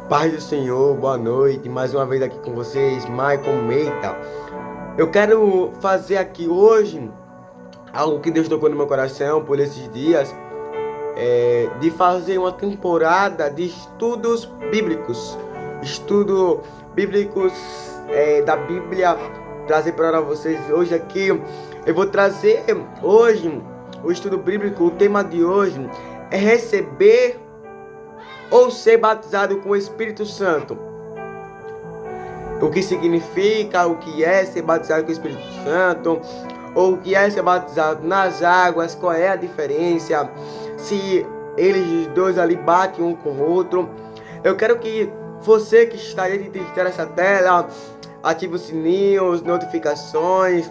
Paz do Senhor, boa noite. Mais uma vez aqui com vocês, Michael Meita. Eu quero fazer aqui hoje algo que Deus tocou no meu coração por esses dias, de fazer uma temporada de estudos bíblicos. Estudo bíblicos da Bíblia, trazer para vocês hoje aqui. Eu vou trazer hoje o estudo bíblico. O tema de hoje é receber ou ser batizado com o Espírito Santo. O que significa, o que é ser batizado com o Espírito Santo, ou o que é ser batizado nas águas, qual é a diferença, se eles dois ali batem um com o outro. Eu quero que você que está aí de ter essa tela, ative o sininho, as notificações,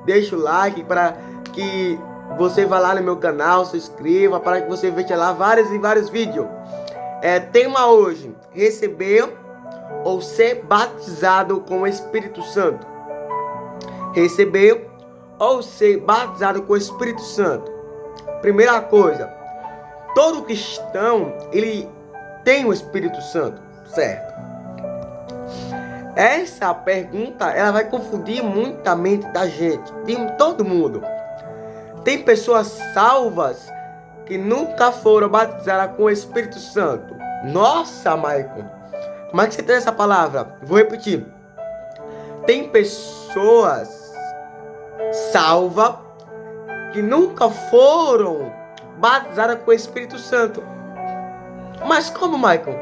deixe o like para que você vá lá no meu canal, se inscreva para que você veja lá vários vídeos. Tema hoje: receber ou ser batizado com o Espírito Santo. Receber ou ser batizado com o Espírito Santo. Primeira coisa, todo cristão, ele tem o Espírito Santo, certo? Essa pergunta, ela vai confundir muito a mente da gente, de todo mundo. Tem pessoas salvas que nunca foram batizadas com o Espírito Santo. Nossa, Michael, como é que você tem essa palavra? Vou repetir. Tem pessoas salvas que nunca foram batizadas com o Espírito Santo. Mas como, Michael?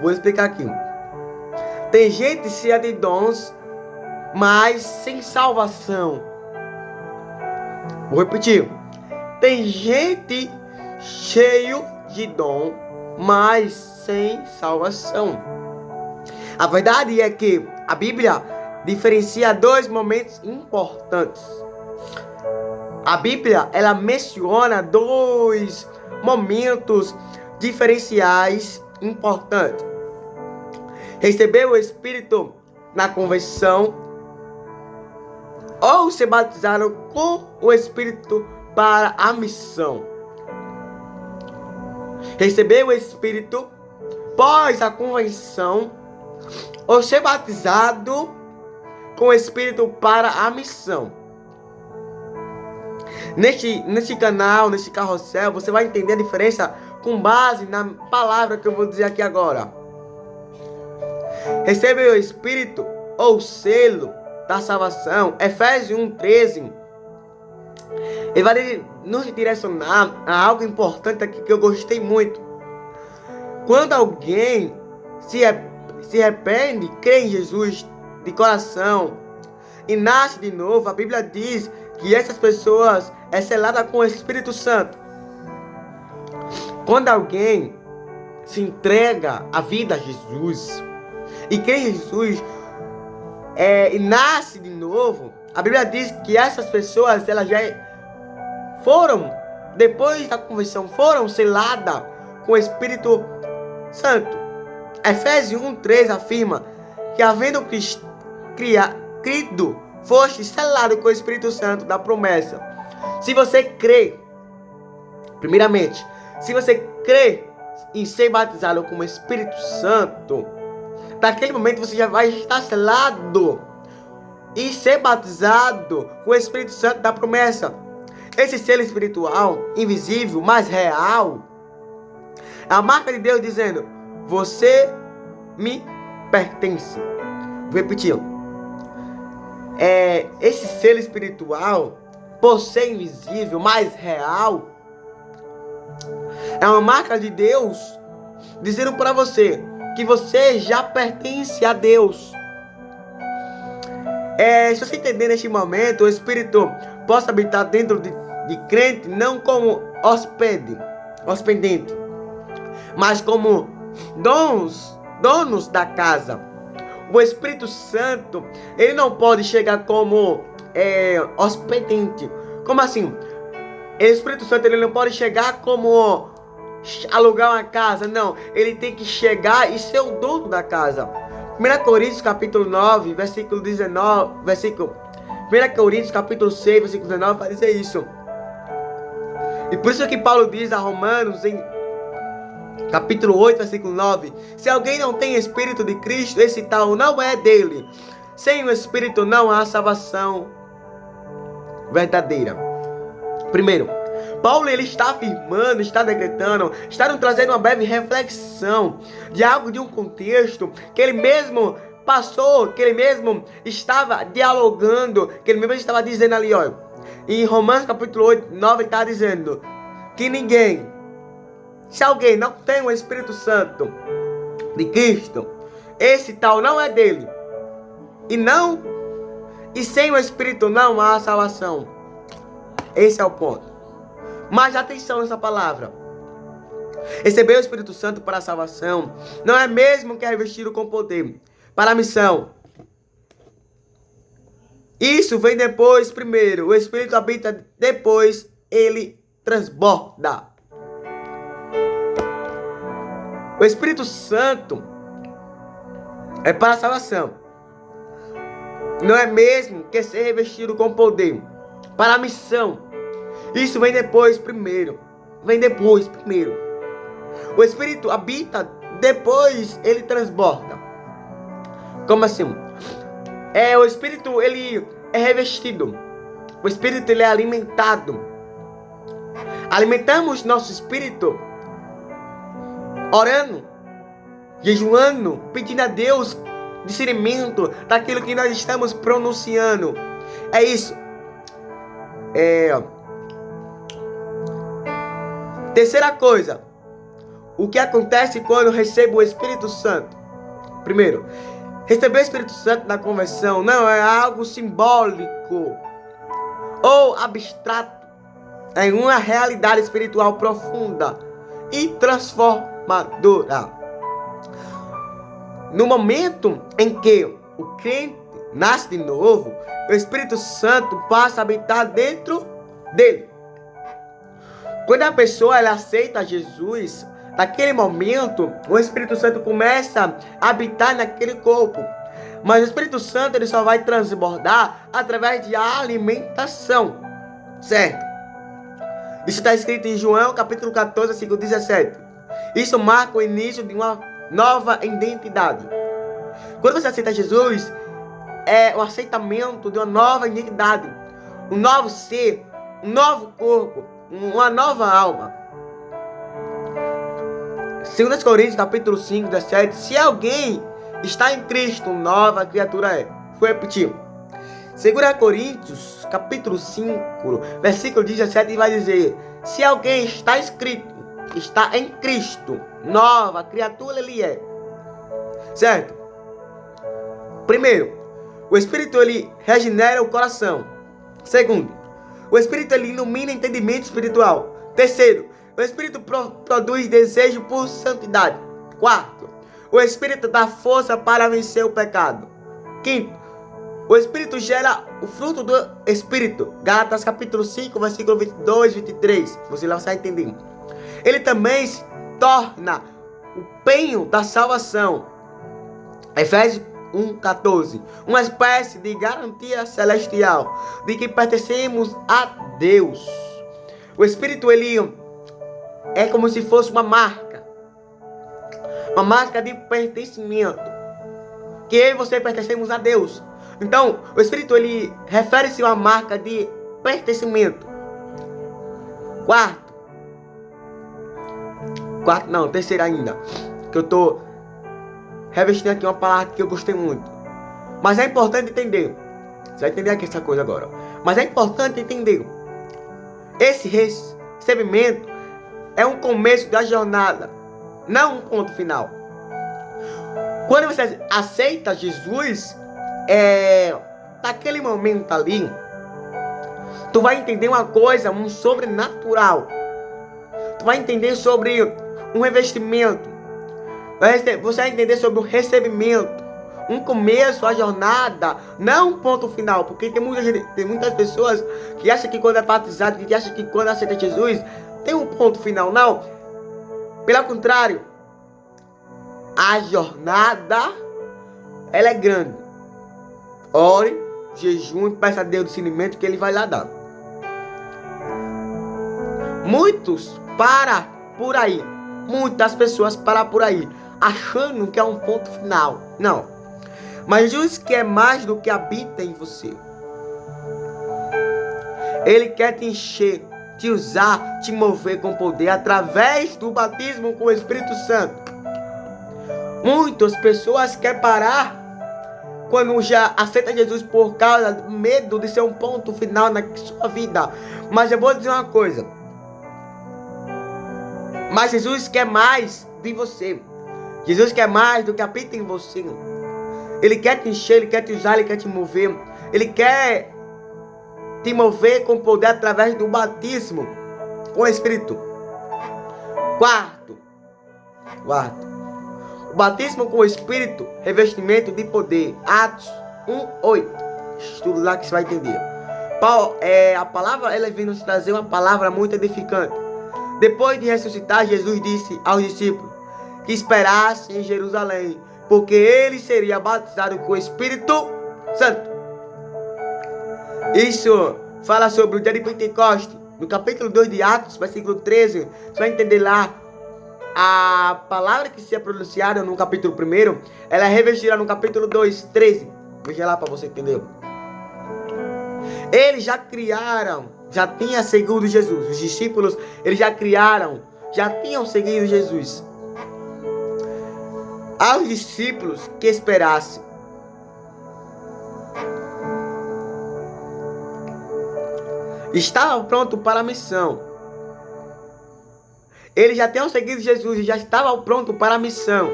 Vou explicar aqui. Tem gente cheia de dons, mas sem salvação. Vou repetir. Tem gente cheio de dom, mas sem salvação. A verdade é que a Bíblia diferencia dois momentos importantes. A Bíblia, ela menciona dois momentos diferenciais importantes. Receber o Espírito na conversão, ou ser batizado com o Espírito para a missão. Receber o Espírito pós a conversão, ou ser batizado com o Espírito para a missão. Neste canal, neste carrossel, você vai entender a diferença com base na palavra que eu vou dizer aqui agora. Receber o Espírito ou selo da salvação, Efésios 1:13, ele vai nos direcionar a algo importante aqui que eu gostei muito. Quando alguém se arrepende, crê em Jesus de coração e nasce de novo, a Bíblia diz que essas pessoas é selada com o Espírito Santo. Quando alguém se entrega a vida a Jesus e crê em Jesus, e nasce de novo, a Bíblia diz que essas pessoas, elas já foram, depois da conversão, foram seladas com o Espírito Santo. Efésios 1:3 afirma que, havendo crido, foste selado com o Espírito Santo da promessa. Se você crê, primeiramente, se você crê em ser batizado com o Espírito Santo, naquele momento você já vai estar selado e ser batizado com o Espírito Santo da promessa. Esse selo espiritual, invisível, mas real, é a marca de Deus dizendo: você me pertence. Vou repetir. Esse selo espiritual, por ser invisível, mas real, é uma marca de Deus dizendo para você que você já pertence a Deus. Se você entender neste momento, o Espírito possa habitar dentro de crente, não como hospedante, mas como donos da casa. O Espírito Santo, ele não pode chegar como hospedante. Como assim? O Espírito Santo, ele não pode chegar como alugar uma casa, não. Ele tem que chegar e ser o dono da casa. 1 Coríntios capítulo 9, versículo 19, 1 Coríntios capítulo 6, versículo 19, vai dizer isso. E por isso que Paulo diz a Romanos, em capítulo 8, versículo 9. Se alguém não tem Espírito de Cristo, esse tal não é dele. Sem o Espírito não há salvação verdadeira. Primeiro, Paulo ele está afirmando, está decretando, está nos trazendo uma breve reflexão de algo, de um contexto que ele mesmo passou, que ele mesmo estava dialogando, que ele mesmo estava dizendo ali, olha, em Romanos capítulo 8, 9, ele está dizendo que ninguém, se alguém não tem o Espírito Santo de Cristo, esse tal não é dele. E sem o Espírito não há salvação. Esse é o ponto. Mas atenção nessa palavra. Receber o Espírito Santo para a salvação não é mesmo que é revestido com poder para a missão. Isso vem depois primeiro. O Espírito habita depois, ele transborda. O Espírito Santo é para a salvação. Não é mesmo que ser revestido com poder para a missão. Isso vem depois primeiro. O Espírito habita, depois ele transborda. Como assim? O Espírito ele é revestido. O Espírito ele é alimentado. Alimentamos nosso Espírito orando, jejuando, pedindo a Deus discernimento daquilo que nós estamos pronunciando. É isso. Terceira coisa, o que acontece quando eu recebo o Espírito Santo? Primeiro, receber o Espírito Santo na conversão não é algo simbólico ou abstrato. É uma realidade espiritual profunda e transformadora. No momento em que o crente nasce de novo, o Espírito Santo passa a habitar dentro dele. Quando a pessoa ela aceita Jesus, naquele momento, o Espírito Santo começa a habitar naquele corpo. Mas o Espírito Santo ele só vai transbordar através de alimentação. Certo? Isso está escrito em João capítulo 14, versículo 17. Isso marca o início de uma nova identidade. Quando você aceita Jesus, é o aceitamento de uma nova identidade, um novo ser, um novo corpo, uma nova alma. 2 Coríntios capítulo 5, 17. Se alguém está em Cristo, nova criatura é. Vou repetir. 2 Coríntios capítulo 5, versículo 17, vai dizer: se alguém está em Cristo, nova criatura ele é. Certo? Primeiro, o Espírito ele regenera o coração. Segundo, o Espírito ele ilumina o entendimento espiritual. Terceiro, o Espírito produz desejo por santidade. Quarto, o Espírito dá força para vencer o pecado. Quinto, o Espírito gera o fruto do Espírito. Gálatas capítulo 5, versículo 22 e 23. Você lá vai entender. Ele também se torna o penho da salvação. Efésios 1:14. Uma espécie de garantia celestial de que pertencemos a Deus. O Espírito ele é como se fosse uma marca. Uma marca de pertencimento. Que eu e você pertencemos a Deus. Então, o Espírito ele refere-se a uma marca de pertencimento. Terceira ainda. Que eu estou revestindo aqui uma palavra que eu gostei muito. Mas é importante entender. Você vai entender aqui essa coisa agora. Mas é importante entender. Esse recebimento é um começo da jornada, não um ponto final. Quando você aceita Jesus, naquele momento ali, tu vai entender uma coisa, um sobrenatural. Tu vai entender sobre um revestimento. Você vai entender sobre o recebimento. Um começo, a jornada, não um ponto final. Porque tem muitas pessoas que acham que quando é batizado, que acham que quando aceita Jesus, tem um ponto final. Não. Pelo contrário, a jornada, ela é grande. Ore, jejum e peça a Deus discernimento que Ele vai lá dar. Muitos param por aí. muitas pessoas param por aí, achando que é um ponto final. Não. Mas Jesus quer mais do que habita em você. Ele quer te encher, te usar, te mover com poder através do batismo com o Espírito Santo. Muitas pessoas querem parar quando já aceita Jesus por causa do medo de ser um ponto final na sua vida. Mas eu vou dizer uma coisa. Mas Jesus quer mais de você. Jesus quer mais do que habita em você. Ele quer te encher, Ele quer te usar, Ele quer te mover. Ele quer te mover com poder através do batismo com o Espírito. Quarto. O batismo com o Espírito, revestimento de poder. Atos 1:8. Estudo lá que você vai entender. A palavra, ela vem nos trazer uma palavra muito edificante. Depois de ressuscitar, Jesus disse aos discípulos que esperassem em Jerusalém, porque ele seria batizado com o Espírito Santo. Isso fala sobre o dia de Pentecostes. No capítulo 2 de Atos, versículo 13, você vai entender lá. A palavra que se é pronunciada no capítulo 1, ela é revestida no capítulo 2, 13. Veja lá para você entender. Eles já criaram, já tinham seguido Jesus. Os discípulos, eles já criaram, já tinham seguido Jesus. Aos discípulos que esperassem. Estavam prontos para a missão. Eles já tinham seguido Jesus e já estavam prontos para a missão.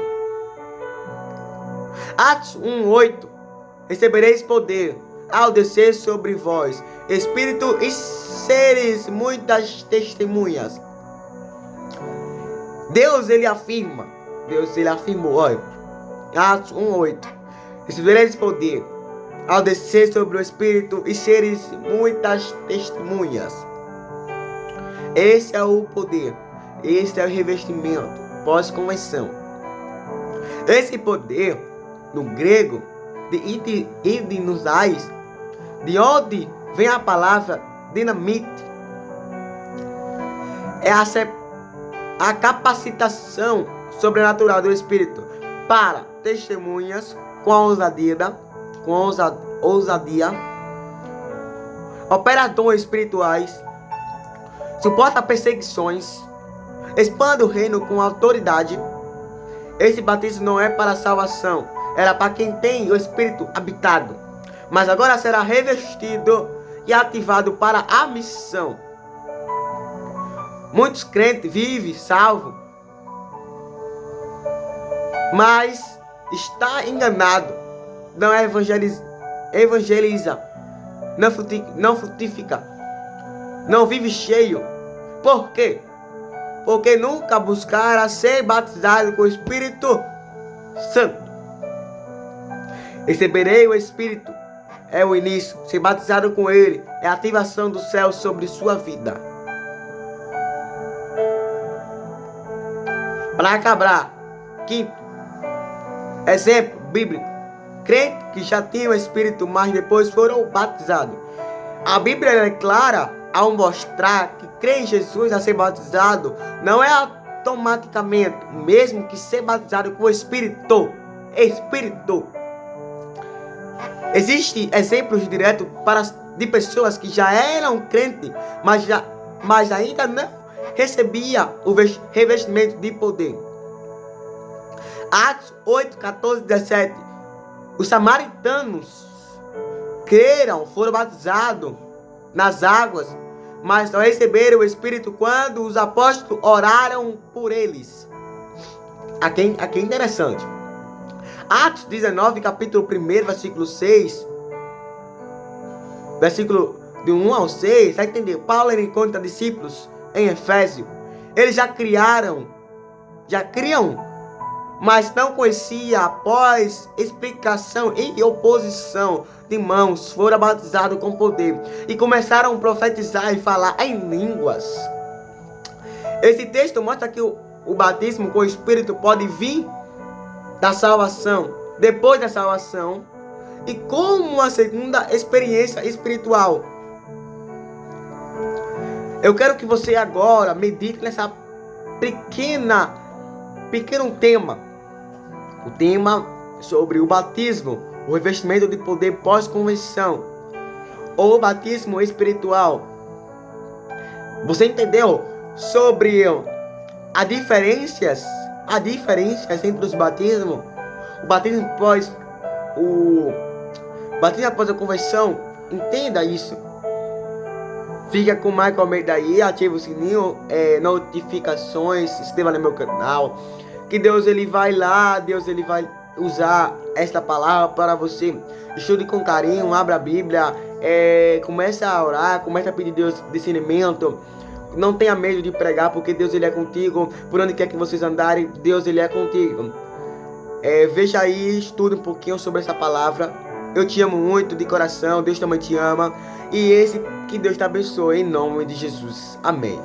Atos 1:8. Recebereis poder ao descer sobre vós Espírito e seres muitas testemunhas. Deus ele afirmou, olha. Atos 1:8. Recebereis poder ao descer sobre o Espírito e seres muitas testemunhas. Esse é o poder. Esse é o revestimento pós-conversão. Esse poder, no grego, de idinusais, de onde vem a palavra dinamite, é a capacitação sobrenatural do Espírito para testemunhas com ousadia, operadores espirituais, suporta perseguições, expande o reino com autoridade. Esse batismo não é para salvação, era para quem tem o Espírito habitado, mas agora será revestido e ativado para a missão. Muitos crentes vivem salvo, mas está enganado, não evangeliza, não frutifica, não vive cheio. Por quê? Porque nunca buscaram ser batizado com o Espírito Santo. Receberei o Espírito é o início. Ser batizado com Ele é a ativação do céu sobre sua vida. Para acabar, quinto, exemplo bíblico. Crentes que já tinham o Espírito, mas depois foram batizados. A Bíblia é clara ao mostrar que crer em Jesus a ser batizado não é automaticamente o mesmo que ser batizado com o Espírito. Existem exemplos diretos de pessoas que já eram crentes, mas ainda não recebiam o revestimento de poder. Atos 8, 14, 17. Os samaritanos creram, foram batizados nas águas, mas só receberam o Espírito quando os apóstolos oraram por eles. Aqui é interessante. Atos 19, capítulo 1, versículo 6. Versículo de 1 ao 6. Vai entender? Paulo encontra discípulos em Efésio. Eles já criam, mas não conhecia. Após explicação e oposição de mãos, foram batizados com poder e começaram a profetizar e falar em línguas. Esse texto mostra que o batismo com o Espírito pode vir da salvação, depois da salvação, e como uma segunda experiência espiritual. Eu quero que você agora medite nessa pequena pequeno tema. O tema sobre o batismo, o revestimento de poder pós-conversão, ou batismo espiritual. Você entendeu sobre as diferenças entre os batismos? O batismo após a conversão, entenda isso. Fica com o Michael Almeida aí, ativa o sininho, notificações, se inscreva no meu canal. Que Deus ele vai usar esta palavra para você. Estude com carinho, abra a Bíblia, comece a orar, comece a pedir Deus discernimento. Não tenha medo de pregar, porque Deus ele é contigo. Por onde quer que vocês andarem, Deus ele é contigo. Veja aí, estude um pouquinho sobre essa palavra. Eu te amo muito de coração, Deus também te ama. E que Deus te abençoe em nome de Jesus. Amém.